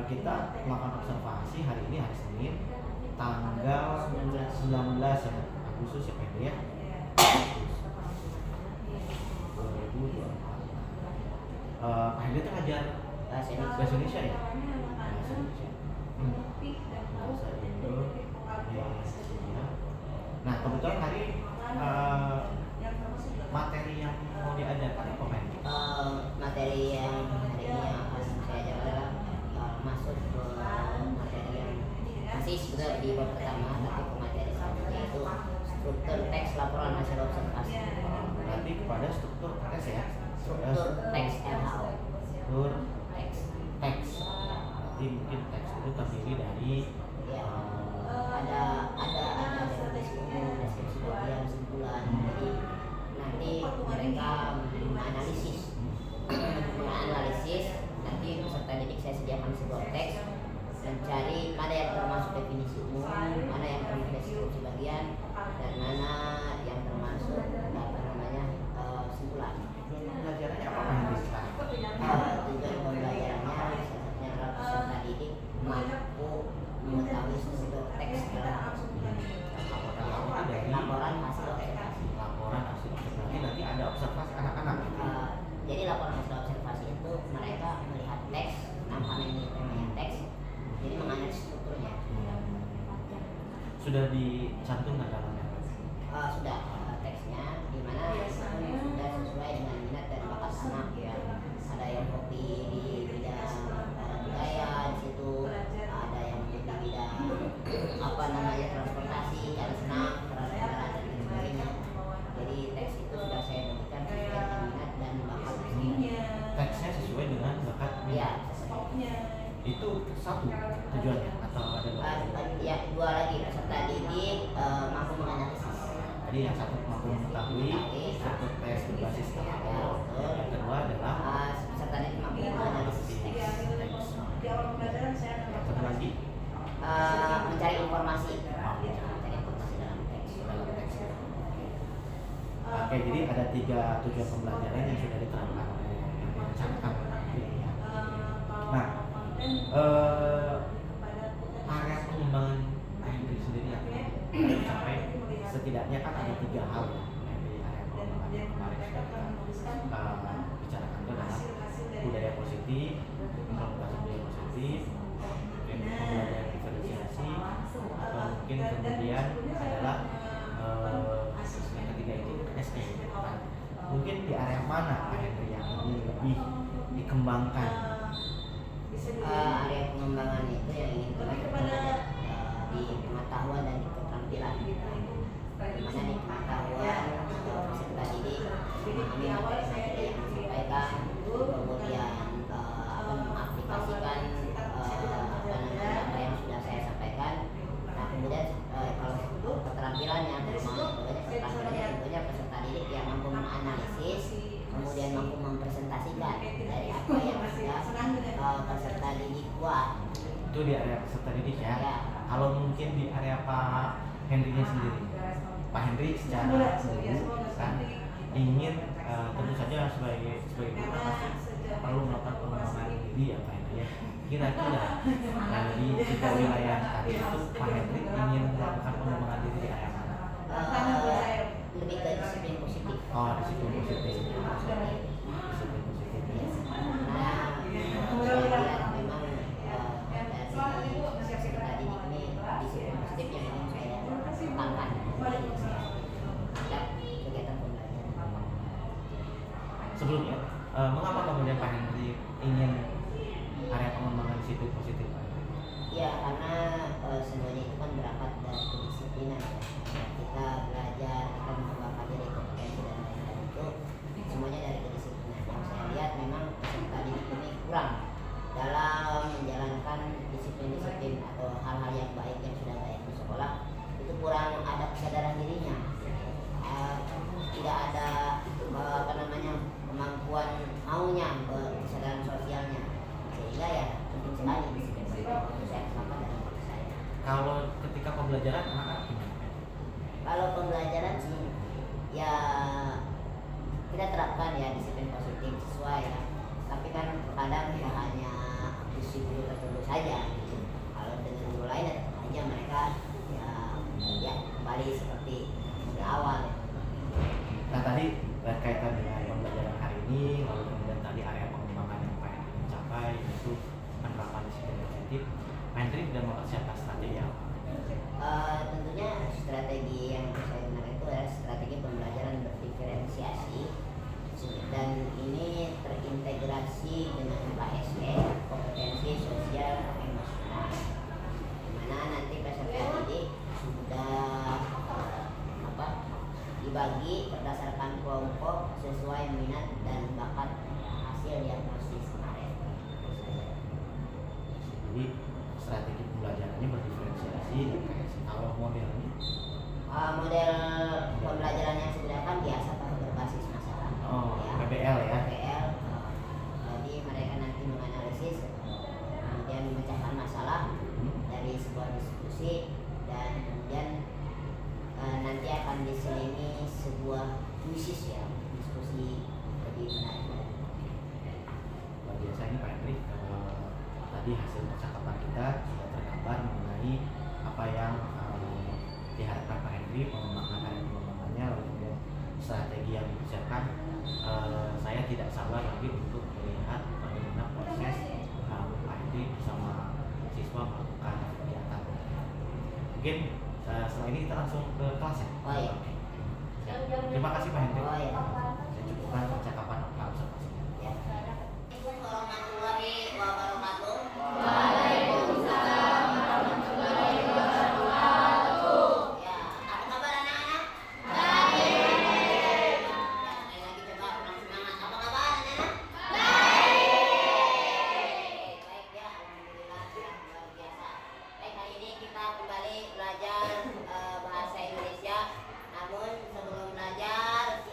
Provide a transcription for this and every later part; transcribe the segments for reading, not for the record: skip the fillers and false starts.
kita melakukan observasi hari ini hari Senin tanggal 19 ya, Agustus ya Pak ya. 2024. Pak Hendri itu ngajar bahasa Indonesia ya? Bahasa Indonesia. Bahasa Indonesia. Nah kebetulan hari materi yang mau diajarkan apa Pak Hendri? Materi yang hari ini akan saya ajarkan adalah masuk ke materi yang masih sudah di bab pertama, tapi ke materi selanjutnya itu struktur teks laporan hasil observasi. Berarti kepada struktur teks ya? Struktur teks LHO. Struktur teks. Berarti mungkin teks itu terdiri dari Ya, ada deskripsi umum, deskripsi bagian, kesimpulan. Jadi nanti mereka menganalisis. Nanti peserta didik saya sediakan sebuah teks mencari mana yang termasuk definisi umum, mana yang termasuk deskripsi bagian, dan mana yang termasuk kesimpulan. Pembelajarannya apa Pak Hendri sekarang? Tujuan pembelajarannya salah satunya adalah peserta didik mampu mengetahui struktur teks laporan hasil observasi. Laporan hasil observasi nanti ada observasi anak-anak. Jadi laporan hasil observasi itu mereka melihat teks, namanya ini temanya teks, jadi menganalisis strukturnya. Sudah dicantumkan dalamnya? Sudah teksnya, di mana sudah sesuai dengan minat dan bakat anak ya. Ada yang hobi di bidang budaya di situ, ada yang di bidang transportasi, jalan senang, kendaraan dan sebagainya. Jadi teks itu sudah saya berikan sesuai dengan minat dan bakat. Teksnya sesuai dengan bakat minat. Ya, Itu satu tujuannya atau ada dua? Ya, dua lagi peserta didik mampu menganalisis. Jadi yang satu mampu mengetahui struktur tes berbasis LHO, yang kedua adalah peserta didik mampu menganalisis teks. Yang satu lagi Mencari informasi dalam teks. Oke, jadi ada 3 tujuan pembelajaran yang sudah diterapkan oleh yang direncanakan oleh Pak Hendri ya. Nah, area pengembangan Pak Hendri sendiri yang sampai setidaknya kan ada 3 hal ya di area pengembangan yang kemarin sudah kita bicarakan, itu adalah budaya positif, implementasi budaya positif, mungkin pembelajaran diferensiasi, atau mungkin kemudian adalah yang ketiga itu SE. Nah, mungkin di area mana Pak Hendri yang ingin lebih dikembangkan? Area pengembangan itu yang ingin kita di pengetahuan dan di keterampilan. Di mana di pengetahuan peserta didik memahami materi-materi yang disampaikan, kemudian mengaplikasikan apa yang sudah saya sampaikan. Nah, kemudian kalau keterampilannya tentunya peserta didik yang mampu menganalisis, kemudian mampu mempresentasikan dari apa yang sudah peserta didik buat. Itu di area peserta didik ya. Ya. Kalau mungkin di area Pak Hendrinya sendiri, Pak Hendri secara guru kan ingin tentu saja sebagai guru kan pasti perlu melakukan pengembangan diri ya Pak Hendri ya. Kira-kira di 3 wilayah tadi itu Pak Hendri ingin melakukan pengembangan diri di area mana? Lebih ke disiplin positif. Oh, disiplin positif. Disiplin positif. Nah, saya lihat memang dari peserta didik ini disiplin positif yang ingin saya kembangkan terhadap kegiatan pembelajaran. Sebelumnya, mengapa kemudian Pak Hendri ingin area pengembangan disiplin positif Pak Hendri? Ya, karena semuanya itu kan berangkat dari kedisiplinan ya. Kita belajar, kita mengembangkan diri, kompetensi dan lain-lain itu semuanya dari kedisiplinan. Yang saya lihat memang peserta didik ini kurang dalam menjalankan disiplin-disiplin atau hal-hal yang baik yang sudah baik di sekolah, itu kurang ada kesadaran dirinya. Tidak ada kemampuan maunya, kesadaran sosialnya, sehingga ya penting sekali disiplin itu saya kembangkan dalam diri saya. Kalau ketika pembelajaran anak-anak gimana? Kalau pembelajaran sih ya kita terapkan ya disiplin positif sesuai ya, tapi kan kadang ya hanya ambisi guru tertentu saja ini, lalu kemudian tadi area pengembangan yang Pak Hendri mencapai yaitu penerapan disiplin positif, Pak Hendri sudah mempersiapkan strategi apa? Tentunya strategi yang saya gunakan itu adalah strategi pembelajaran berdiferensiasi, dan ini terintegrasi dengan KSE, kompetensi sosial emosional, dimana nanti peserta didik sudah dibagi berdasarkan kelompok sesuai minat dan bakat hasil diagnosis kemarin. Jadi strategi pembelajarannya berdiferensiasi dan KSE. Kalau modelnya? Model pembelajaran yang saya gunakan biasa berbasis masalah. PBL ya? PBL. Jadi mereka nanti menganalisis, kemudian memecahkan masalah dari sebuah diskusi, dan kemudian nanti akan diselingi sebuah kuisis ya, diskusi lebih menarik lagi. Luar biasa ini Pak Hendri. Tadi hasil percakapan kita sudah tergambar mengenai apa yang diharapkan Pak Hendri, pengembangannya, lalu kemudian strategi yang dipersiapkan. Saya tidak sabar lagi untuk melihat bagaimana proses Pak Hendri bersama siswa melakukan kegiatan. Mungkin setelah ini kita langsung ke kelas ya. Oh iya. Terima kasih Pak Hendri. Oh iya. Saya cukupkan percakapan observasinya. Ya. Assalamualaikum warahmatullahi wabarakatuh. Waalaikumsalam warahmatullahi wabarakatuh. Ya, apa kabar anak-anak? Baik. Ya, sekali lagi coba kurang semangat. Apa kabar anak-anak? Baik. Baik ya, alhamdulillah ya, luar biasa. Baik, hari ini kita kembali belajar bahasa Indonesia. Namun sebelum belajar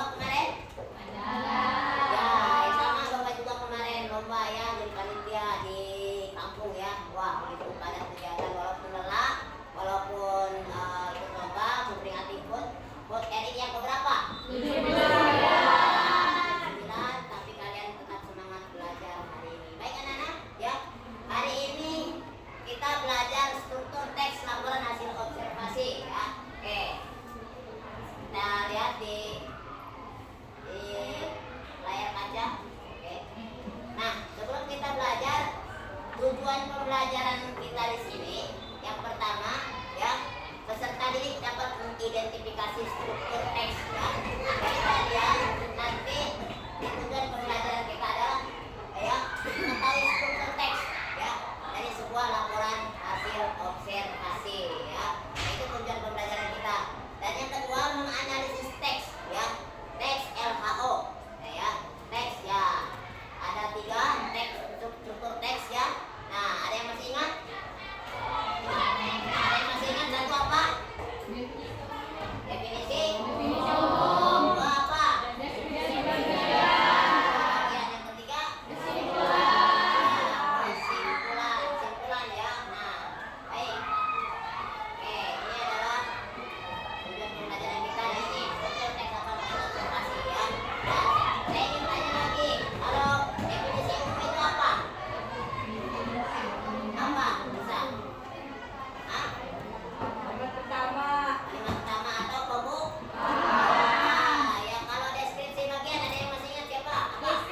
lomba kemarin? Ya, sama lomba juga kemarin, lomba ya jadi panitia di kampung ya. Wah, begitu padat kegiatan walaupun lelah, walaupun ikut lomba memperingati HUT RI yang keberapa? 9, tapi kalian tetap semangat belajar hari ini. Baik anak-anak, ya. Hari ini kita belajar struktur teks laporan hasil observasi ya. Oke. Kita lihat di layar kaca. Oke. Nah, sebelum kita belajar, tujuan pembelajaran kita di sini yang pertama ya, peserta didik dapat mengidentifikasi struktur teks ya. Jadi kalian nanti di tujuan pembelajaran kita adalah ya mengetahui struktur teks ya dari sebuah laporan hasil observasi ya. Nah, itu tujuan pembelajaran kita. Dan yang kedua menganalisis teks ya, teks LHO ya, teks ya. Ada 3 teks struktur teks ya. Nah, ada yang masih ingat? Ada yang masih ingat satu apa? Definisi. Dua apa? Bagian yang ketiga? Kesimpulan ya. Nah, baik. Oke, ini adalah tujuan pembelajaran kita di sini. Struktur teks atau observasi ya. Nah, saya ingin tanya lagi. Kalau definisi umum itu apa? Apa? Bisa? Hah? Kalimat pertama atau pembukaan? Ya, kalau deskripsi bagian ada yang masih ingat siapa? Apa?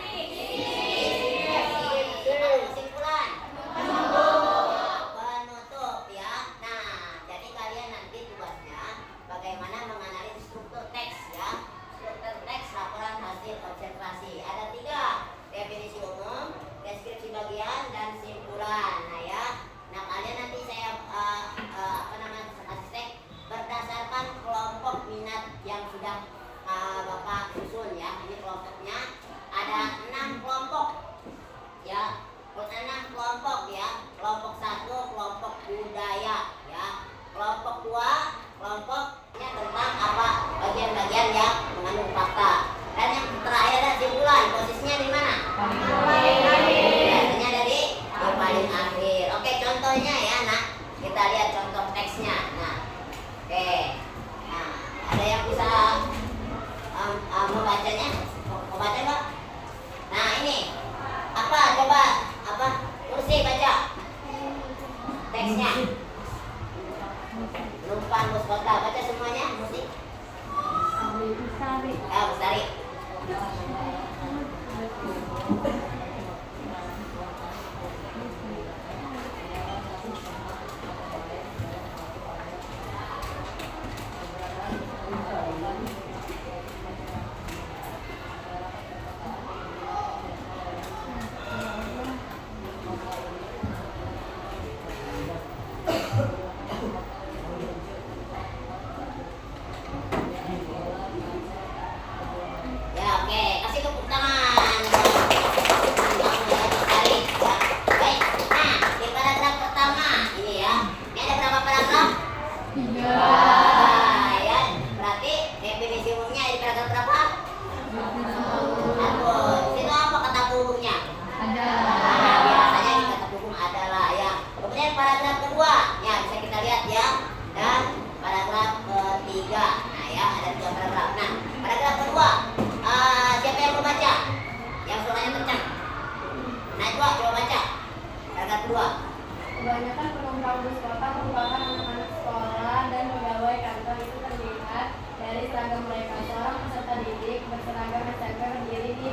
Kalau kesimpulan? Penutup ya. Nah, jadi kalian nanti tugasnya bagaimana menganalisis struktur teks ya. Struktur teks laporan hasil observasi. Ada 3, definisi umum, deskripsi bagian, dan simpulan. Nah ya. Nah, kalian nanti saya kasih teks berdasarkan kelompok minat yang sudah Bapak susun ya. Ini kelompoknya ada 6 kelompok ya. 6 kelompok ya. Kelompok 1 kelompok budaya ya. Kelompok 2 kelompoknya tentang apa? Bagian-bagian yang mengandung fakta. Dan yang terakhir ada simpulan. Posisinya di mana? Biasanya ada di paling akhir. Oke, contohnya ya, nah. Kita lihat contoh teksnya. Nah. Oke. Nah, ada yang bisa membacanya? Mau baca enggak? Nah, ini. Apa? Coba apa? Kursi baca. Teksnya. Numpang bus kota. Baca semuanya, Kursi. Bestari. Ya, oke. Kasih tepuk tangan. Bestari, ya. Baik. Nah, di paragraf pertama ini ya. Ini ada berapa paragraf? 3. Ya. Berarti definisi umumnya di paragraf berapa? 1. Situ apa kata umumnya? Ada. Biasanya di kata umum adalah ya. Kemudian paragraf kedua, ya bisa kita lihat ya. Dan paragraf ketiga. Nah ya, ada 3 paragraf. Nah, paragraf kedua, siapa yang mau baca? Yang suaranya kencang. Nah, coba baca. Paragraf kedua. Kebanyakan penumpang bus kota merupakan anak-anak sekolah dan pegawai kantor. Itu terlihat dari seragam mereka. Seorang peserta didik berseragam SMP berdiri di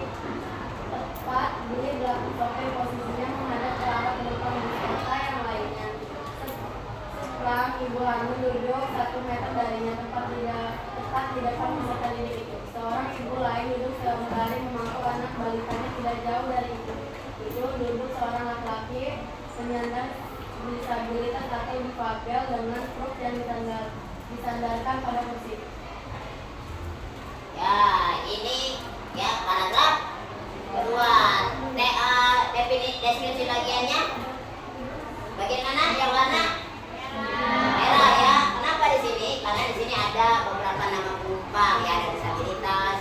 tepat di belakang sopir, posisinya menghadap ke arah penumpang bus kota yang lainnya. Seorang ibu hamil duduk 1 meter darinya, tepat di depan peserta didik itu. Seorang ibu lain duduk sembari memangku anak balitanya tidak jauh dari itu. Duduk seorang laki-laki penyandang disabilitas atau difabel dengan truk yang disandarkan pada kursi. Ya, ini ya paragraf kedua. Deskripsi bagiannya. Bagian mana? Yang warna merah ya. Kenapa di sini? Karena di sini ada beberapa nama penumpang ya, ada disabilitas,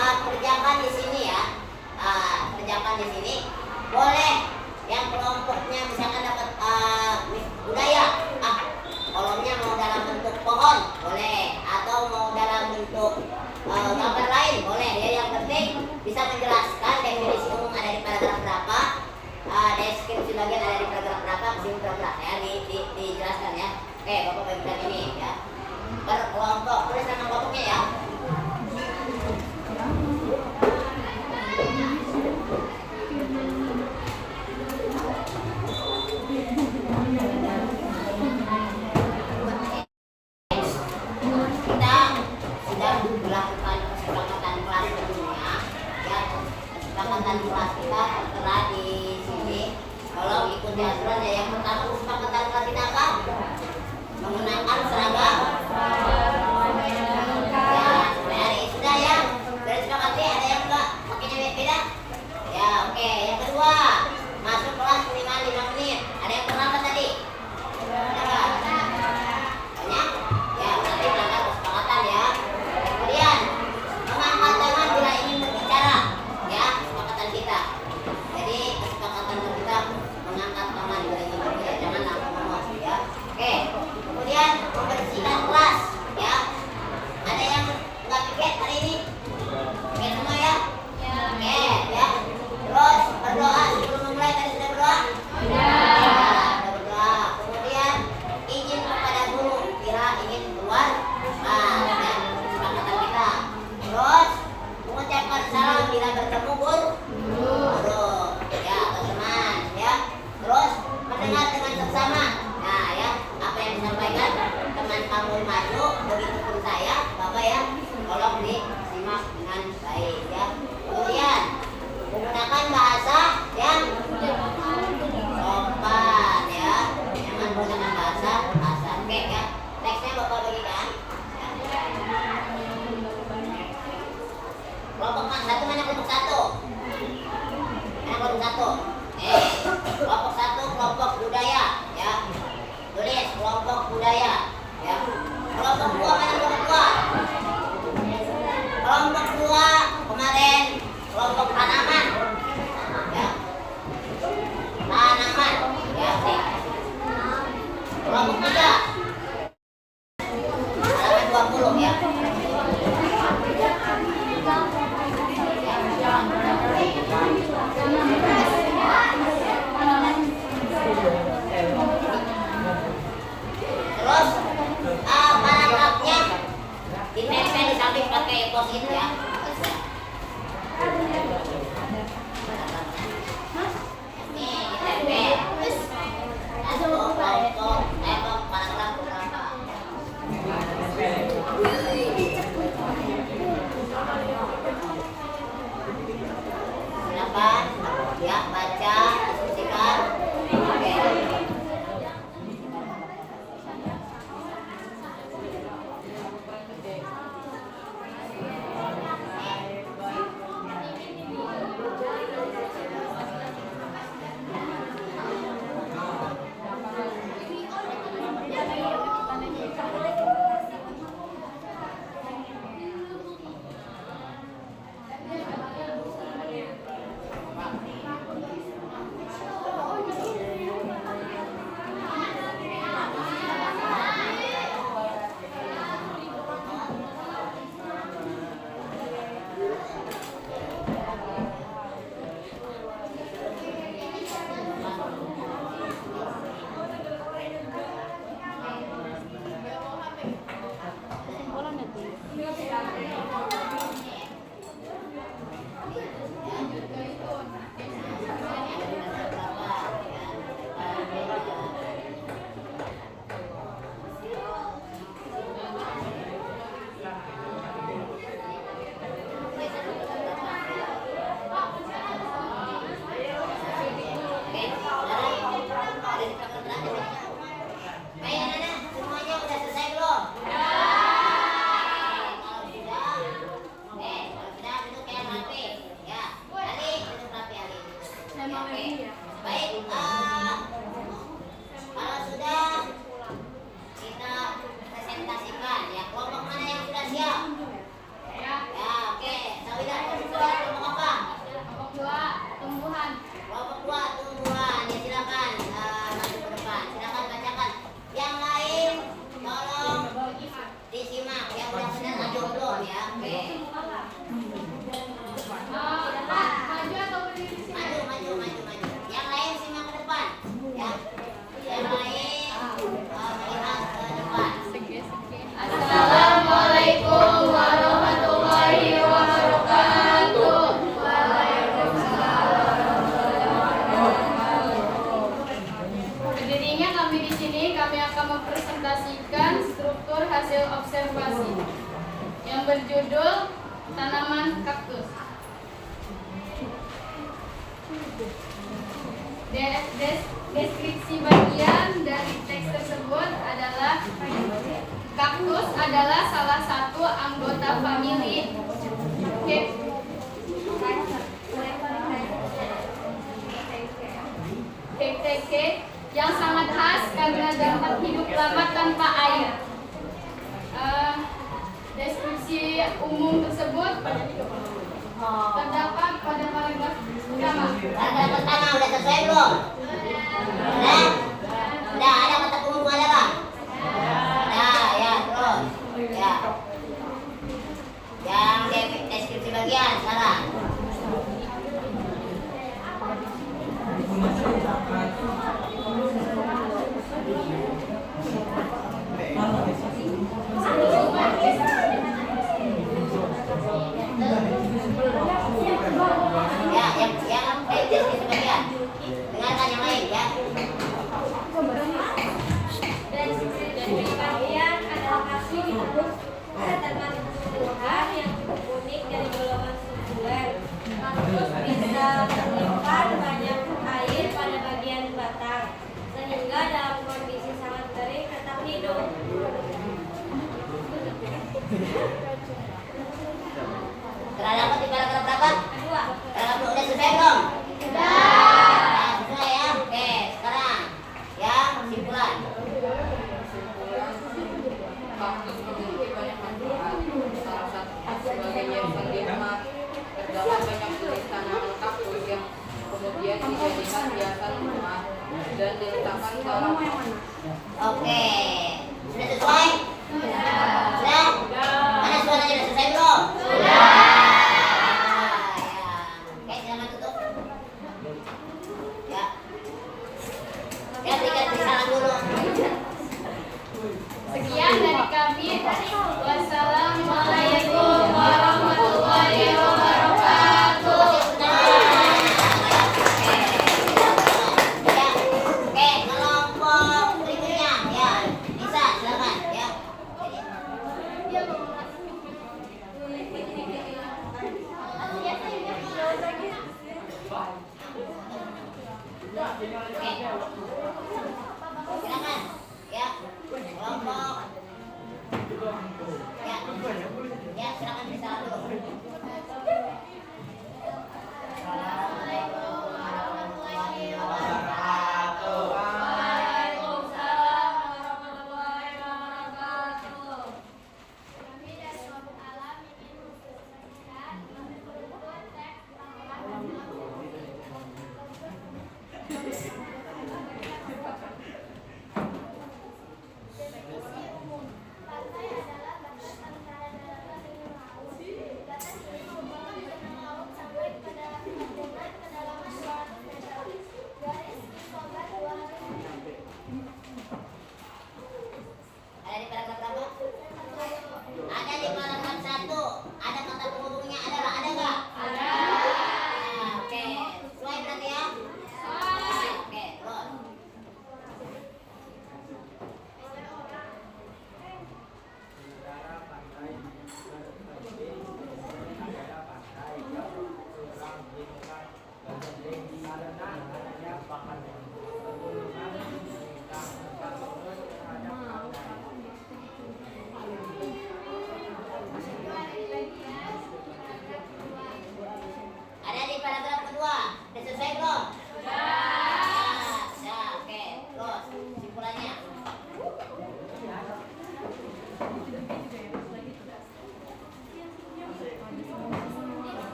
kerjakan di sini ya. Kerjakan di sini boleh yang kelompoknya misalkan dapat budaya, kolomnya mau dalam bentuk pohon boleh, atau mau dalam bentuk gambar lain boleh ya. Yang penting bisa menjelaskan definisi umum ada di paragraf berapa, deskripsi bagian ada di paragraf berapa, kesimpulan berapa ya, dijelaskan ya. Oke, Bapak bagikan ini ya. Berkelompok, tulis nama kelompoknya ya. Kita sudah melakukan kesepakatan kelas sebelumnya ya. Kesepakatan kelas kita tertera di sini. Kalau ikuti aturannya, yang pertama kesepakatan kelas kita apa? Mengenakan seragam. Ya, hari sudah ya. Sudah disepakati, ada yang enggak pakainya beda? Ya, oke. Yang kedua, masuk kelas minimal 5 menit. Ada yang terlambat tadi? Ada nggak? Banyak? Ya, berarti melanggar kesepakatan ya. Kemudian, mengangkat tangan bila ingin berbicara. Ya, kesepakatan kita. Jadi, kesepakatan kita mengangkat tangan bila ingin berbicara. Jangan langsung ngomong ya. Oke. Kemudian, membersihkan kelas. Ya. Ada yang nggak piket hari ini? Piket semua ya? Oke, ya. Terus, berdoa sebelum memulai. Tadi sudah berdoa? Sudah berdoa. Kemudian, izin kepada guru bila ingin keluar. Ya, kesepakatan kita. Terus, mengucapkan salam bila bertemu guru. Ya, atau teman. Ya. Terus, mendengar dengan seksama. Nah, ya, apa yang disampaikan teman kamu maju, begitu pun saya, Bapak ya, tolong disimak dengan baik ya. Kemudian, menggunakan bahasa yang sopan ya. Jangan menggunakan bahasa asal. Oke ya. Nextnya Bapak bagikan. Ya. Kelompok satu mana kelompok satu? Mana kelompok satu? Kelompok satu kelompok budaya ya. Tulis kelompok budaya ya. Kelompok dua mana kelompok dua? Kelompok dua kemarin kelompok tanaman ya. Tanaman ya. Oke. Kelompok tiga halaman 20 ya. Terus paragrafnya tanaman kaktus. Deskripsi bagian dari teks tersebut adalah kaktus adalah salah satu anggota famili Cactaceae yang sangat khas karena dapat hidup lama tanpa air. Deskripsi umum tersebut terdapat pada paragraf pertama. Paragraf pertama udah selesai belum? Udah? Udah ada mata umum ada Pak? Nah, ya terus. Ya. Yang deskripsi bagian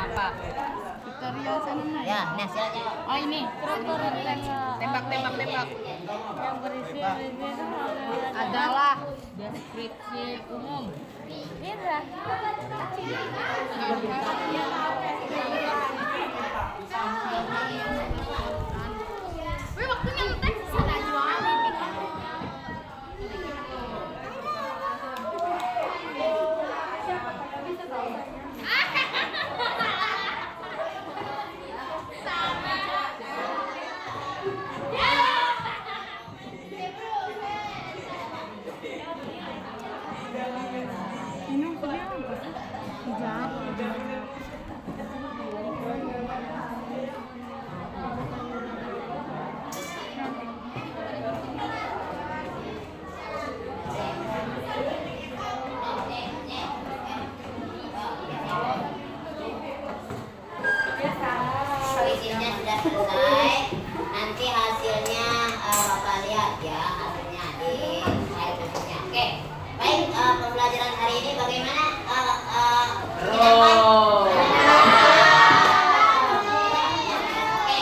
apa? Tutorial sana mah. Ya, ini hasilnya. Oh ini. Tembak. Yang berisi itu Adalah deskripsi umum. Indra. Wih, waktunya ngetes. Sana jualan ini. Ini kuliah apa sih? Hijab. Visinya sudah selesai. Nanti hasilnya Bapak lihat ya, hasilnya di slide berikutnya. Oke, baik, pembelajaran hari ini bagaimana? Menyenangkan? Oke,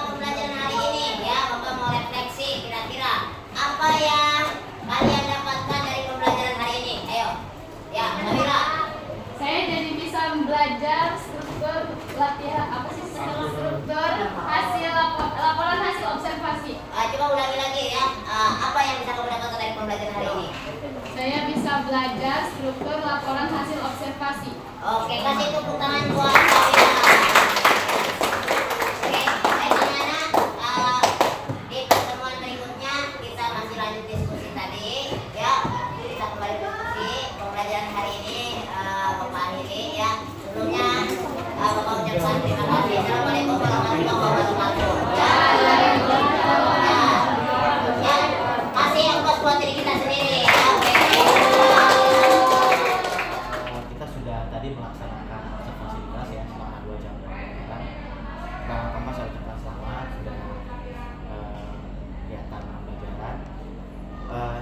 pembelajaran hari ini ya, Bapak mau refleksi kira-kira apa yang kalian dapatkan dari pembelajaran hari ini? Ayo, ya, Nabila. Saya jadi bisa belajar struktur latihan apa sih struktur hasil laporan hasil observasi. Coba ulangi lagi ya, apa yang bisa kamu dapatkan dari pembelajaran hari ini? Saya bisa belajar struktur laporan hasil observasi. Oke, kasih tepuk tangan buat Nabila. Oke, bagaimana di pertemuan berikutnya kita masih lanjut diskusi tadi ya. Kita kembali diskusi pembelajaran hari ini Bapak akhiri ya. Sebelumnya Bapak ucapkan terima kasih. Assalamualaikum warahmatullahi wabarakatuh. Ya, kasih ongkos buat diri kita sendiri. Ya, oke. Kita sudah tadi melaksanakan observasi di kelas ya selama 2 jam pembelajaran. Pertama saya ucapkan selamat sudah kegiatan pembelajaran.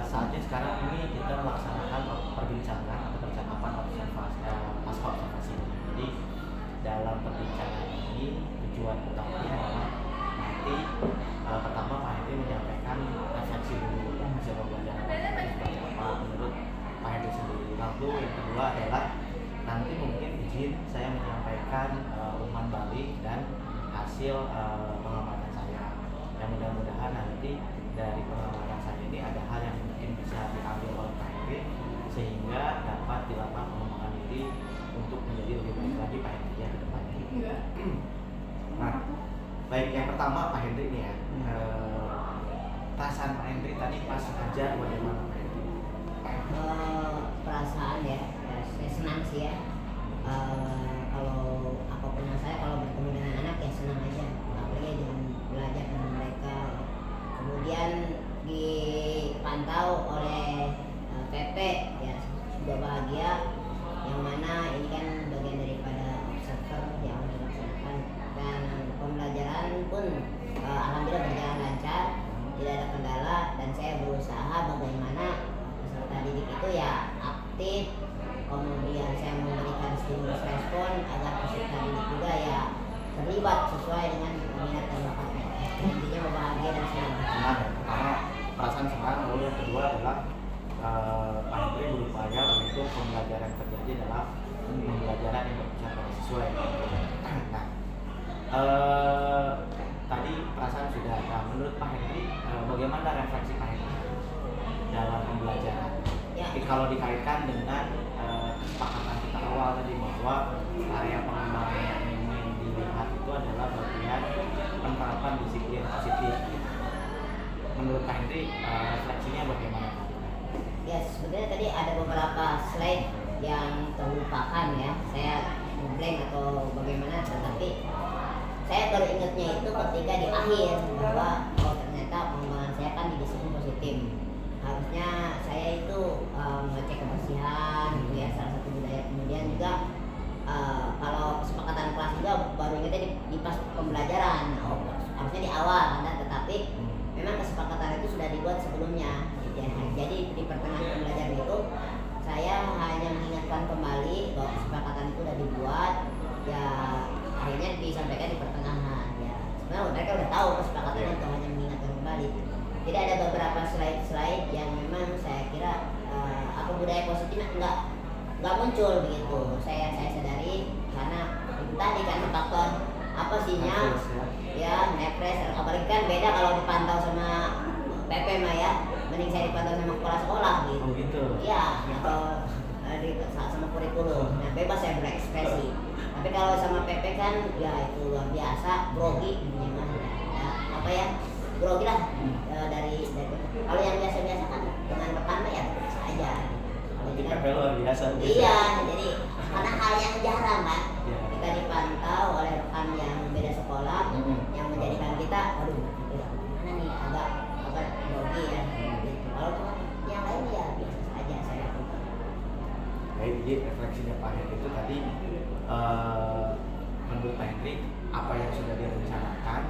Saatnya sekarang ini kita melaksanakan perbincangan atau percakapan observasi pasca observasi. Jadi dalam perbincangan ini tujuan utamanya adalah nanti pertama Pak Hendri menyampaikan refleksi dulu hasil pembelajaran seperti apa menurut Pak Hendri sendiri. Lalu yang kedua adalah nanti mungkin izin saya menyampaikan umpan balik dan hasil pengamatan saya. Yang mudah-mudahan nanti dari pengamatan saya ini ada hal yang mungkin bisa diambil oleh Pak Hendri sehingga dapat dilakukan pengembangan diri untuk menjadi lebih baik lagi Pak Hendri ya ke depannya. Nah, baik yang pertama Pak Hendri ini ya, perasaan Pak Hendri tadi pas ngajar bagaimana Pak Hendri? Perasaan ya, saya senang sih ya. Kalau apapun yang saya kalau bertemu dengan anak ya senang aja, apalagi dengan belajar dengan mereka. Kemudian dipantau oleh PP ya juga bahagia, yang mana ini kan bagian daripada observer yang dilaksanakan, dan pembelajaran pun alhamdulillah berjalan lancar, tidak ada kendala, dan saya berusaha bagaimana peserta didik itu ya aktif, kemudian saya memberikan stimulus respon agar peserta didik juga ya terlibat sesuai dengan minat dan bakatnya. Intinya bahagia dan senang. Senang ya, pertama perasaan senang, lalu yang kedua adalah Pak Hendri berupaya untuk pembelajaran terjadi adalah pembelajaran yang berpusat pada siswa. Nah, tadi perasaan sudah ada. Menurut Pak Hendri, bagaimana refleksi Pak Hendri dalam pembelajaran? Ya. Kalau dikaitkan dengan kesepakatan kita awal tadi bahwa area pengembangan yang ingin dilihat itu adalah bagian penerapan disiplin positif. Menurut Pak Hendri, refleksinya bagaimana? Ya, sebenarnya tadi ada beberapa slide yang terlupakan ya, saya blank atau bagaimana, tetapi saya baru ingatnya itu ketika di akhir bahwa oh ternyata pengembangan saya kan di disiplin positif. Harusnya saya itu ngecek kebersihan gitu ya, salah satu budaya. Kemudian juga kalau kesepakatan kelas juga baru ingatnya di pas pembelajaran, harusnya di awal, tetapi memang kesepakatan itu sudah dibuat sebelumnya. Jadi di pertengahan pembelajaran itu saya hanya mengingatkan kembali bahwa kesepakatan itu sudah dibuat ya, udah tahu kesepakatannya untuk hanya mengingatkan kembali. Jadi ada beberapa slide yang memang saya kira apa budaya positifnya nggak muncul begitu. Saya sadari karena itu tadi karena faktor apa sinyal ya nepres, apalagi kan beda kalau dipantau sama PP mah ya, mending saya dipantau sama kepala sekolah gitu. Oh gitu. Iya, atau sama kurikulum. Nah, bebas saya berekspresi. Tapi kalau sama PP kan ya itu luar biasa, grogi gimana ya, apa ya? Grogi lah dari kalau yang biasa-biasa kan dengan rekan ya biasa aja. Kalau Kita kan luar biasa. iya, jadi karena hal yang jarang kan. Iya. Kita dipantau oleh rekan yang beda sekolah yang menjadikan kita aduh mana nih agak grogi ya gitu. Kalau teman yang lain ya biasa saja saya lakukan. Baik, jadi refleksinya Pak Hendrik itu tadi menurut Pak Hendrik apa yang sudah direncanakan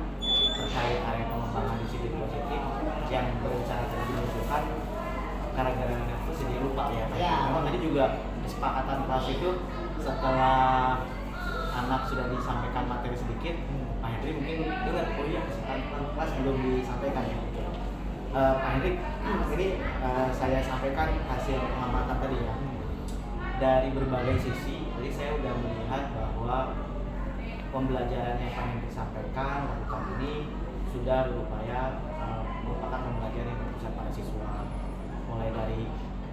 terkait area pengembangan disiplin positif yang berencana tadi dimunculkan gara-gara nervous jadi lupa ya. Ya. Memang tadi juga kesepakatan kelas itu setelah anak sudah disampaikan materi sedikit, Pak Hendrik mungkin dengar, oh iya kesepakatan kelas belum disampaikan ya. Pak Hendrik, ini saya sampaikan hasil pengamatan tadi ya. Dari berbagai sisi, jadi saya sudah melihat bahwa pembelajaran yang Pak Hendrik sampaikan lakukan ini sudah berupaya merupakan pembelajaran yang berpusat pada siswa. Mulai dari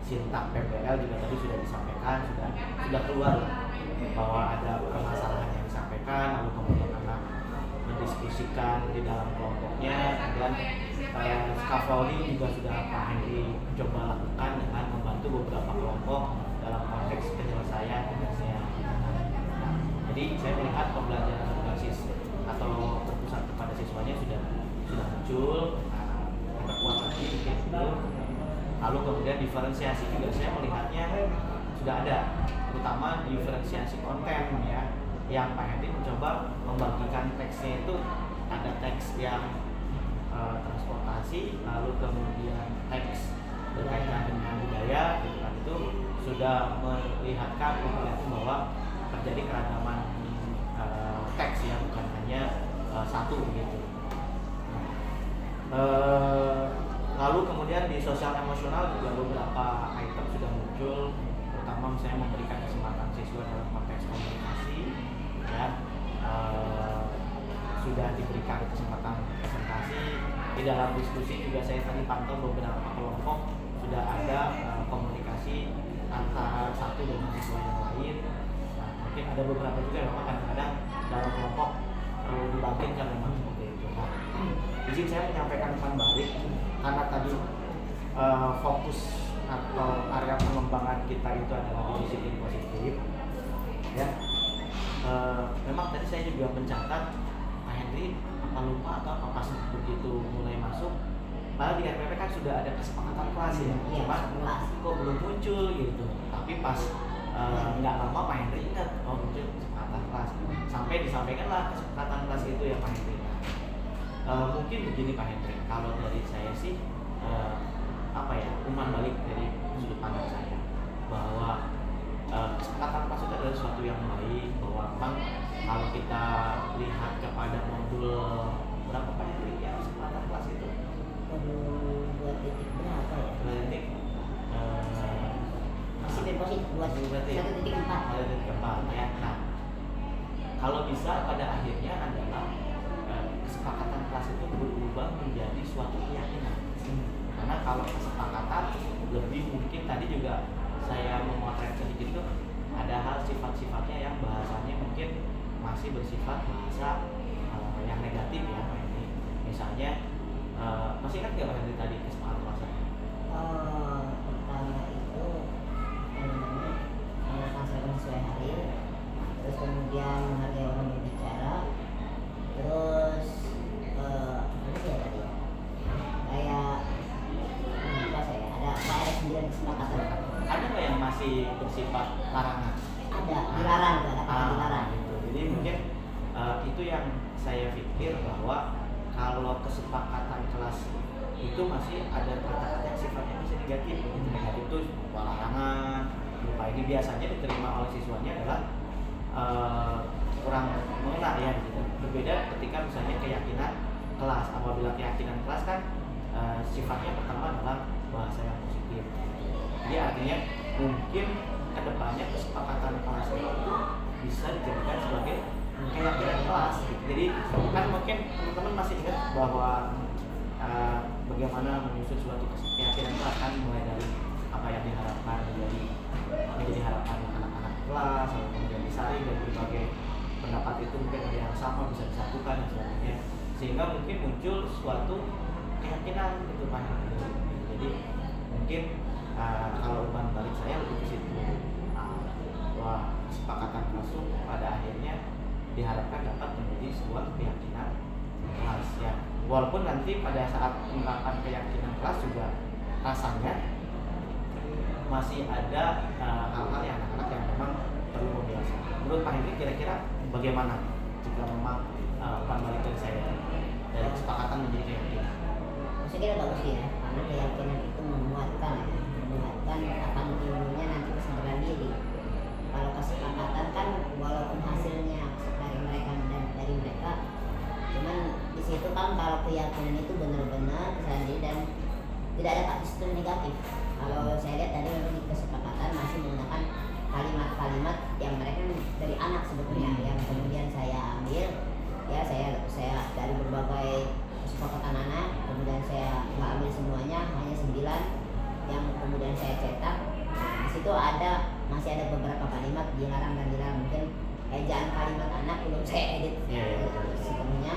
sintak PPL juga tadi sudah disampaikan, sudah keluar bahwa ada permasalahan yang disampaikan, lalu kemudian anak mendiskusikan di dalam kelompoknya, dan scaffolding juga sudah Pak Hendrik coba lakukan dengan membantu beberapa kelompok dalam konteks penyelesaian tugasnya. Nah, jadi saya melihat pembelajaran berbasis atau berpusat kepada siswanya sudah muncul. Perkuat lagi mungkin itu. Lalu kemudian diferensiasi juga saya melihatnya sudah ada, terutama diferensiasi konten ya, yang Pak Hendrik mencoba membagikan teksnya itu ada teks yang transportasi, lalu kemudian teks berkaitan dengan budaya, gitu kan, itu sudah melihatkan bahwa terjadi keragaman teks ya, bukan hanya satu begitu. Lalu kemudian di sosial emosional juga beberapa item sudah muncul, terutama misalnya memberikan kesempatan siswa dalam konteks komunikasi ya, sudah diberikan kesempatan presentasi. Di dalam diskusi juga saya tadi pantau beberapa kelompok sudah ada komunikasi antara satu dengan siswa yang lain. Nah, mungkin ada beberapa juga yang memang kadang-kadang dalam kelompok perlu dibangkitkan memang seperti itu. Nah, izin saya menyampaikan umpan balik karena tadi fokus atau area pengembangan kita itu adalah di disiplin positif ya. Memang tadi saya juga mencatat Pak Hendrik apa lupa atau apa pas begitu mulai masuk, malah di RPP kan sudah ada kesepakatan kelas ya, cuma kok belum muncul gitu. Tapi pas nggak lama Pak Hendrik ingat, oh muncul kesepakatan kelas, sampai disampaikanlah kesepakatan kelas itu ya Pak Hendrik. Mungkin begini Pak Hendrik, kalau dari saya sih apa ya, umpan balik dari sudut pandang saya bahwa kesepakatan kelas itu adalah sesuatu yang baik, bahwa memang kalau kita lihat kepada modul berapa Pak Hendrik ya kesepakatan kelas itu Dua titik berapa ya? titik Disiplin positif 1.4 ya. Nah, kalau bisa pada akhirnya adalah kesepakatan kelas itu berubah menjadi suatu keyakinan. Karena kalau kesepakatan lebih mungkin tadi juga saya memotret sedikit tuh ada hal sifat-sifatnya yang bahasanya mungkin masih bersifat bahasa yang negatif ya Pak Hendrik. Misalnya masih ingat nggak Pak Hendrik tadi kesepakatan kelasnya? Pertama itu melaksanakan sesuai hari, terus kemudian menghargai orang berbicara, terus apa ya tadi ya, kayak lupa saya, ada 9 kesepakatan. Ada nggak yang masih bersifat larangan? Ada dilarang, ada kata dilarang. Gitu. Jadi mungkin itu yang saya pikir bahwa kalau kesepakatan kelas itu masih ada kata-kata yang sifatnya masih negatif. Negatif itu larangan, lupa. Ini biasanya diterima oleh siswanya adalah kurang mengena ya gitu. Berbeda ketika misalnya keyakinan kelas. Apabila keyakinan kelas kan sifatnya pertama adalah bahasa yang positif. Jadi artinya mungkin kedepannya kesepakatan kelas itu bisa dijadikan sebagai keyakinan kelas gitu. Jadi kan mungkin teman-teman masih ingat bahwa bagaimana menyusun suatu keyakinan kelas kan, mulai dari apa yang diharapkan menjadi harapan anak-anak kelas, lalu kemudian disaring dan berbagai pendapat itu mungkin ada yang sama bisa disatukan dan sebagainya, sehingga mungkin muncul suatu keyakinan gitu kan. Jadi mungkin kalau umpan balik saya lebih ke situ, bahwa kesepakatan masuk pada akhirnya diharapkan dapat menjadi sebuah keyakinan kelas ya. Walaupun nanti pada saat menerapkan keyakinan kelas juga rasanya masih ada hal-hal yang anak-anak yang memang perlu membiasakan. Menurut Pak Hendrik kira-kira bagaimana jika memang umpan balik dari saya dari kesepakatan menjadi keyakinan? Saya kira bagus ya, karena keyakinan itu menguatkan akan timbulnya nanti kesadaran diri. Kalau kesepakatan kan walaupun hasilnya dari mereka dan dari mereka, cuman di situ kan kalau keyakinan itu benar-benar kesadaran diri dan tidak ada kata negatif. Kalau saya lihat tadi memang di kesepakatan masih menggunakan kalimat-kalimat yang mereka dari anak sebetulnya, yang kemudian saya ambil ya, saya dari berbagai kesepakatan anak, kemudian saya nggak ambil semuanya, hanya 9 yang kemudian saya cetak. Di situ masih ada beberapa kalimat dilarang dan dilarang, mungkin ejaan kalimat anak belum saya edit sepenuhnya.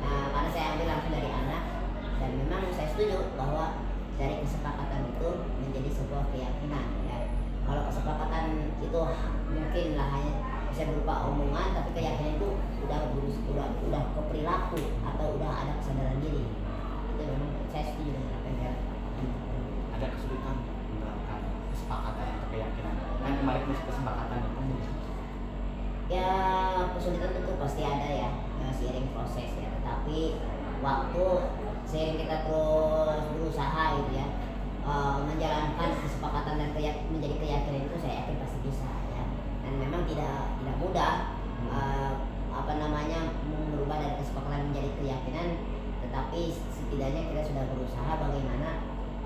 Karena saya ambil langsung dari anak, dan memang saya setuju bahwa dari kesepakatan itu menjadi sebuah keyakinan ya. Kalau kesepakatan itu mungkin lah hanya bisa berupa omongan, tapi keyakinan itu udah ke perilaku atau udah ada kesadaran diri. Itu memang saya setuju dengan apa yang ada kesulitan menerapkan kesepakatan atau keyakinan. Kan kemarin kesepakatan itu ya, kesulitan tentu pasti ada ya, seiring proses ya. Tetapi waktu seiring kita terus berusaha gitu ya, menjalankan kesepakatan dan menjadi keyakinan itu, saya yakin pasti bisa ya. Dan memang tidak mudah merubah dari kesepakatan menjadi keyakinan, tetapi setidaknya kita sudah berusaha bagaimana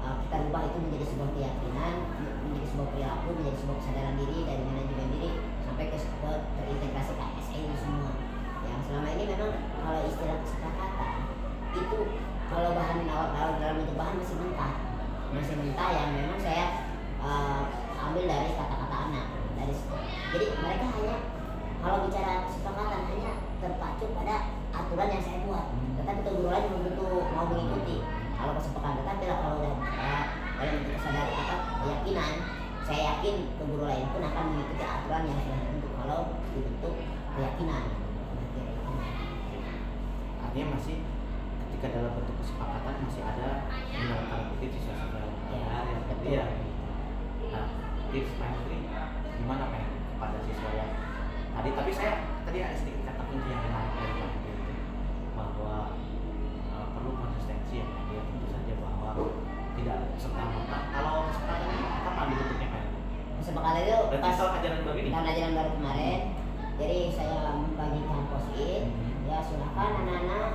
kita rubah itu menjadi sebuah keyakinan, menjadi sebuah perilaku, menjadi sebuah kesadaran diri dan manajemen diri, sampai ke terintegrasi ke ASN itu semua. Yang selama ini memang kalau istilah kesepakatan itu kalau bahan dalam bentuk bahan masih mentah yang memang saya ambil dari kata-kata anak dari situ. Jadi mereka hanya kalau bicara kesepakatan hanya terpacu pada aturan yang saya buat, tetapi guru lain belum tentu mau mengikuti kalau kesepakatan. Tetapi kalau udah dalam bentuk kesadaran keyakinan, saya yakin guru lain pun akan mengikuti aturan yang sudah dibentuk kalau dibentuk keyakinan. Artinya masih ketika dalam bentuk kesepakatan masih ada dalam tanda kutip siswa-siswa yang ya. Nah, tips Pak Hendri gimana Pak Hendri kepada siswa yang tapi saya tadi ada sedikit kata kunci yang menarik dari Pak Hendri itu, bahwa perlu konsistensi ya. Dia tentu saja bahwa tidak serta-merta kalau kesepakatan ini kapan dibentuknya Pak Hendri? Kesepakatan itu pas tahun ajaran baru ini? Tahun ajaran baru kemarin. Jadi saya membagikan post-it, ya silakan anak-anak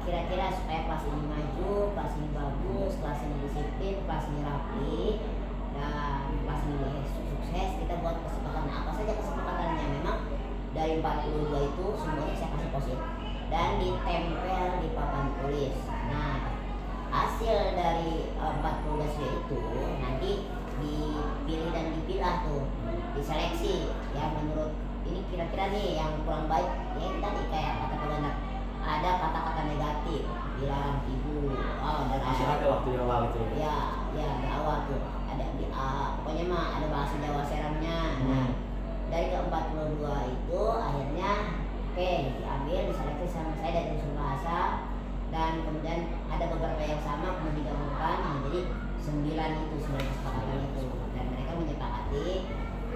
kira-kira supaya kelas ini maju, kelas ini bagus, kelas ini disiplin, kelas ini rapi, dan kelas ini sukses. Kita buat kesepakatan apa saja kesepakatannya. Memang dari 42 itu semuanya saya kasih post-it dan ditempel di papan tulis. Nah, hasil dari 14 itu nanti dipilih dan dipilah tuh, diseleksi ya menurut ini kira-kira nih yang kurang baik ya. Ini tadi kayak kata peganda, ada kata-kata negatif, bilang ibu, dan masih ada waktu di awal itu ya di awal tuh ada pokoknya mah ada bahasa Jawa seremnya. Nah, dari ke-42 itu akhirnya diambil, diseleksi sama saya dari unsur bahasa, dan kemudian ada beberapa yang sama kemudian digabungkan. Nah, jadi 9 itu 9 kesepakatan itu, dan mereka menyepakati,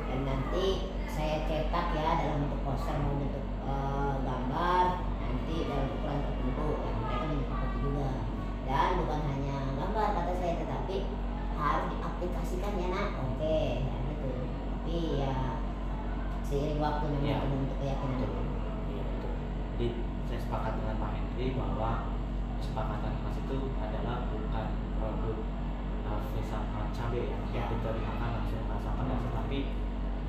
dan nanti saya cetak ya dalam bentuk poster mau bentuk gambar, nanti dalam ukuran tertentu yang mereka menyepakati juga. Dan bukan hanya gambar kata saya, tetapi harus diaplikasikan ya nak. Oke, ya gitu. Tapi ya seiring waktu memang bentuk keyakinan itu. Jadi saya sepakat dengan Pak Hendri Henry bahwa kesepakatan kelas itu adalah bukan produk filsafat cabai yang diterima langsung rasakan langsung, tapi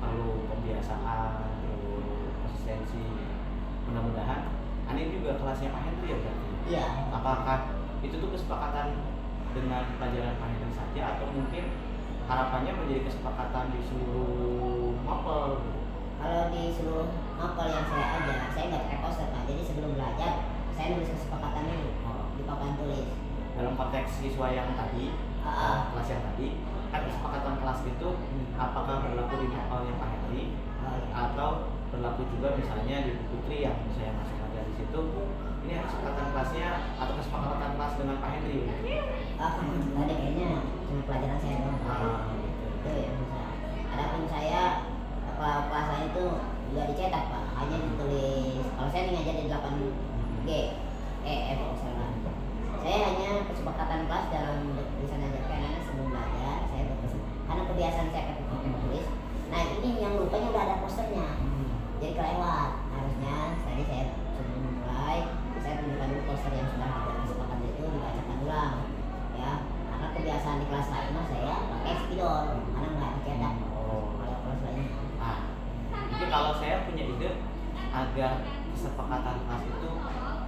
perlu pembiasaan, perlu konsistensi. Mudah-mudahan ini juga kelasnya Pak Henry ya berarti. Iya. Apakah itu tuh kesepakatan dengan pelajaran Pak Henry saja atau mungkin harapannya menjadi kesepakatan di seluruh mapel? Kalau di seluruh mapel yang saya ajar, saya nggak pakai poster Pak. Jadi sebelum belajar, saya nulis kesepakatan dulu di papan tulis. Dalam konteks siswa yang tadi, kelas yang tadi, kan kesepakatan kelas itu apakah berlaku di mapelnya Pak Henry atau berlaku juga misalnya di Bu Putri yang saya masuk aja di situ? Ini kesepakatan kelasnya atau kesepakatan kelas dengan Pak Henry? Nggak ada, kayaknya cuma pelajaran saya doang. Itu yang bisa. Adapun saya kelas saya itu nggak dicetak Pak, hanya ditulis. Kalau saya nih ngajar di 8G, F misalnya. Saya hanya kesepakatan kelas dalam tulisan ajar karena sebelum belajar saya karena kebiasaan saya pakai tulis. Nah ini yang lupanya udah ada posternya, jadi kelewat. Harusnya tadi saya sebelum mulai saya tunjukkan dulu poster yang sudah ada kesepakatan itu dibacakan ulang, ya. Karena kebiasaan di kelas lain saya pakai spidol karena nggak dicetak. Kalau kelas lain. Nah, jadi kalau saya punya ide agar kesepakatan kelas itu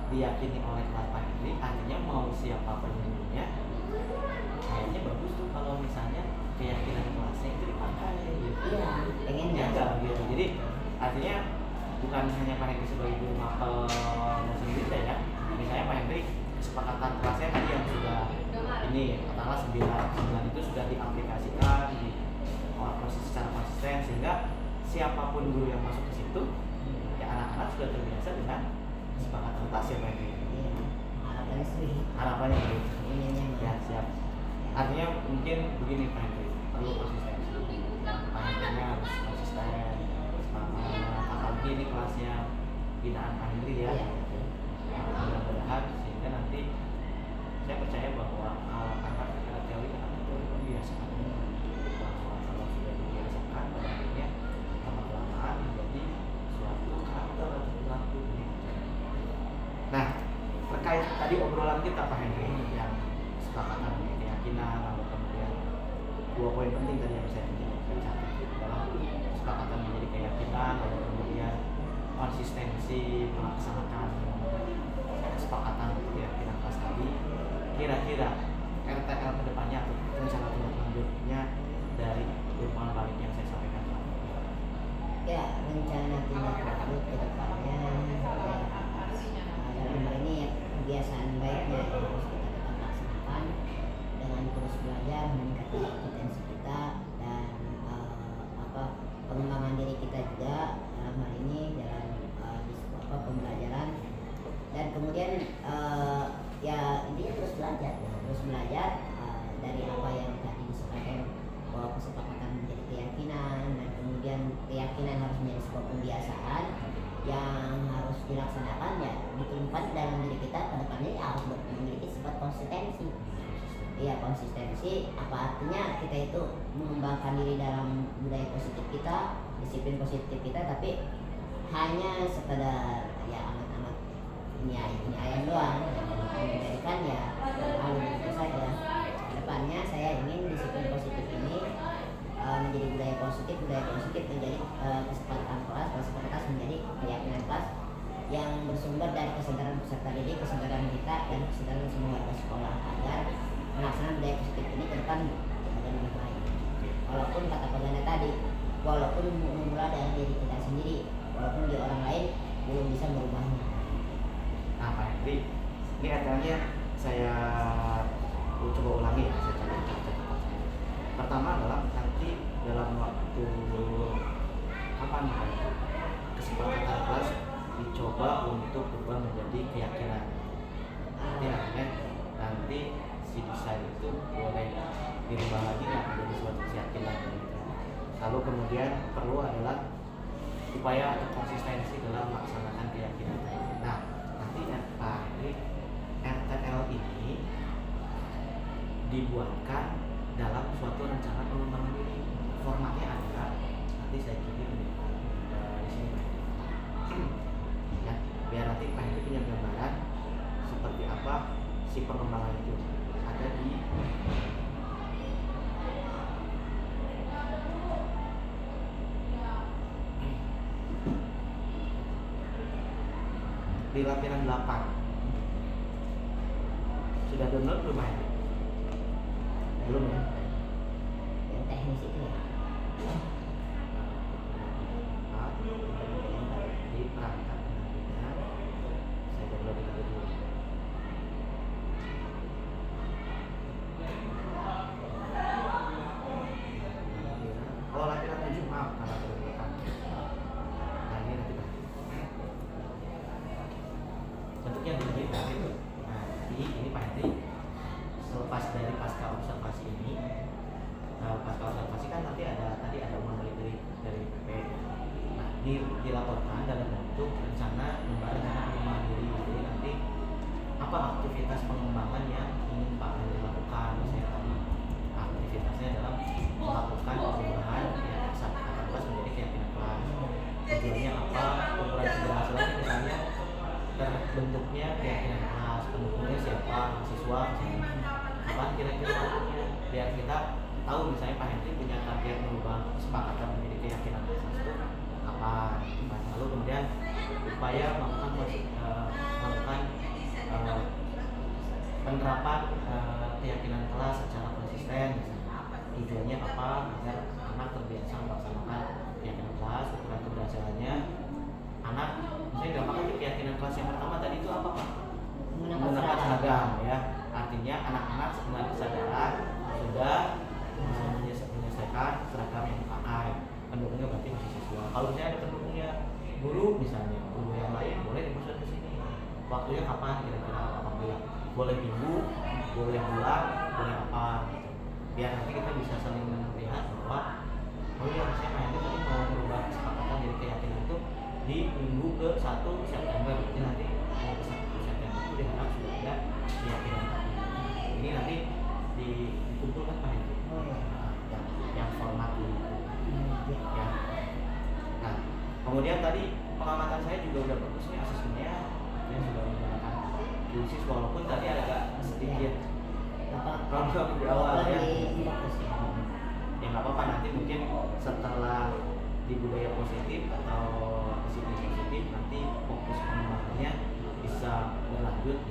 diyakini oleh kelas Pak Henry, artinya mau siapa pengunjungnya, kayaknya bagus tuh kalau misalnya keyakinan kelasnya itu dipakai gitu. Iya, pengen Ya enggak gitu. Jadi artinya bukan hanya Pak Henry sebagai guru mapel sendiri ya. Misalnya Pak Henry kesepakatan kelasnya tadi yang sudah ini katakanlah 9 itu sudah diaplikasikan di proses secara konsisten sehingga siapapun guru yang masuk ke situ ya anak-anak sudah terbiasa dengan kesepakatan kelas ya Pak Henry. Iya, harapannya sih. Harapannya begitu. Inginnya Ya siap. Artinya mungkin begini Pak Henry, perlu konsistensi. Pak Henry harus konsisten, semangat. Apalagi ini kelasnya binaan Pak Henry ya. Iya. Mudah-mudahan sehingga nanti saya percaya bahwa anak-anak teori anak itu membiasakan bahwa kalau sudah dibiasakan akhirnya lama-kelamaan menjadi suatu karakter atau perilaku. Nah, terkait tadi obrolan kita Pak Henry yang kesepakatan keyakinan, lalu kemudian 2 poin penting tadi yang saya catat dalam kesepakatan menjadi keyakinan, lalu kemudian konsistensi melaksanakan kesepakatan keyakinan kelas tadi. Kira-kira RTL kedepannya atau rencana tindak lanjutnya dari hubungan balik yang saya sampaikan tadi? Ya, rencana tindak lanjut ke depannya dalam hal ini ya, kebiasaan baiknya yang harus kita tetap laksanakan dengan terus belajar, meningkatkan kompetensi kita dan pengembangan diri kita juga dalam hal ini dalam pembelajaran dan kemudian ya intinya terus belajar dari apa yang tadi disampaikan bahwa kesepakatan menjadi keyakinan dan kemudian keyakinan harus menjadi sebuah kebiasaan yang harus dilaksanakan ya ditumpahkan dalam diri kita ke depannya ya harus memiliki sifat konsistensi. Iya, konsistensi apa artinya kita itu mengembangkan diri dalam budaya positif kita, disiplin positif kita, tapi hanya sekedar ya amat-amat ini ayam doang menjadikan ya lalu itu saja. Kedepannya saya ingin disiplin positif ini menjadi budaya positif menjadi kesepakatan kelas menjadi keyakinan kelas yang bersumber dari kesadaran peserta didik, kesadaran kita dan kesadaran semua warga sekolah agar melaksanakan budaya positif ini ke depan dengan lebih baik. Walaupun kata Pegana tadi, walaupun memulai dari diri kita sendiri, walaupun di orang lain belum bisa merubahnya. Nah Pak Henry, ini RTL-nya saya coba ulangi ya, saya catat. Pertama adalah nanti dalam waktu kapan Pak Henry kesepakatan kelas dicoba untuk berubah menjadi keyakinan. Nanti artinya nanti si desain itu boleh dirubah lagi nggak menjadi suatu keyakinan gitu. Lalu kemudian perlu adalah upaya atau konsistensi dalam melaksanakan keyakinan tadi. Nah, nanti Pak Henry, RTL ini dibuatkan dalam suatu rencana pengembangan diri. Formatnya ada, nanti saya kirim di sini Pak Henry. Ya, biar nanti Pak Henry punya gambaran apa si pengembangan itu ada di lampiran 8. Sudah download belum ya? Belum ya? Yang teknis itu ya. Di perangkat penampilan saya download dulu. Oh, lampiran 7, maaf karena terlupa. Nah, ini nanti bentuknya begini itu. Nah, jadi ini Pak Hendri selepas dari pasca observasi ini, pasca observasi kan nanti ada uang balik dari PP. Nah, dilaporkan dalam bentuk rencana pengembangan diri. Jadi nanti apa aktivitas pengembangan yang ingin Pak Hendri lakukan? Misalnya tadi aktivitasnya dalam melakukan perubahan ya akan kelas menjadi keyakinan kelas. Tujuannya apa? Ukuran keberhasilan misalnya terbentuknya keyakinan kelas, pendukungnya siapa, siswa, apa kira-kira bentuknya, biar kita tahu misalnya Pak Hendri punya target merubah kesepakatan menjadi keyakinan kelas itu apa. Lalu kemudian upaya melakukan penerapan keyakinan kelas secara konsisten misalnya. Tujuannya apa? Agar anak terbiasa melaksanakan keyakinan kelas. Ukuran keberhasilannya anak misalnya gampang aja keyakinan kelas yang pertama tadi itu apa Pak? Menggunakan seragam ya. Artinya anak-anak dengan kesadaran sudah menyelesaikan seragam yang dipakai. Pendukungnya berarti masih siswa. Kalau misalnya ada pendukungnya guru misalnya, guru yang lain boleh dimasukkan ke sini. Waktunya kapan kira-kira apabila boleh minggu, boleh bulan, boleh apa gitu. Biar nanti kita bisa saling melihat bahwa oh iya saya Hendri tadi mau merubah kesepakatan dari keyakinan itu di minggu ke 1 September. Jadi nanti minggu ke 1 September itu diharap sudah ada keyakinan tadi. Ini nanti dikumpulkan Pak Hendri. Yang format ini ya. Nah, kemudian tadi pengamatan saya juga udah bagus nih asesmennya yang sudah menggunakan QSIS walaupun tadi agak sedikit problem di awal ya. Ya nggak apa-apa, nanti mungkin setelah di budaya positif atau disiplin positif nanti fokus pengembangannya bisa berlanjut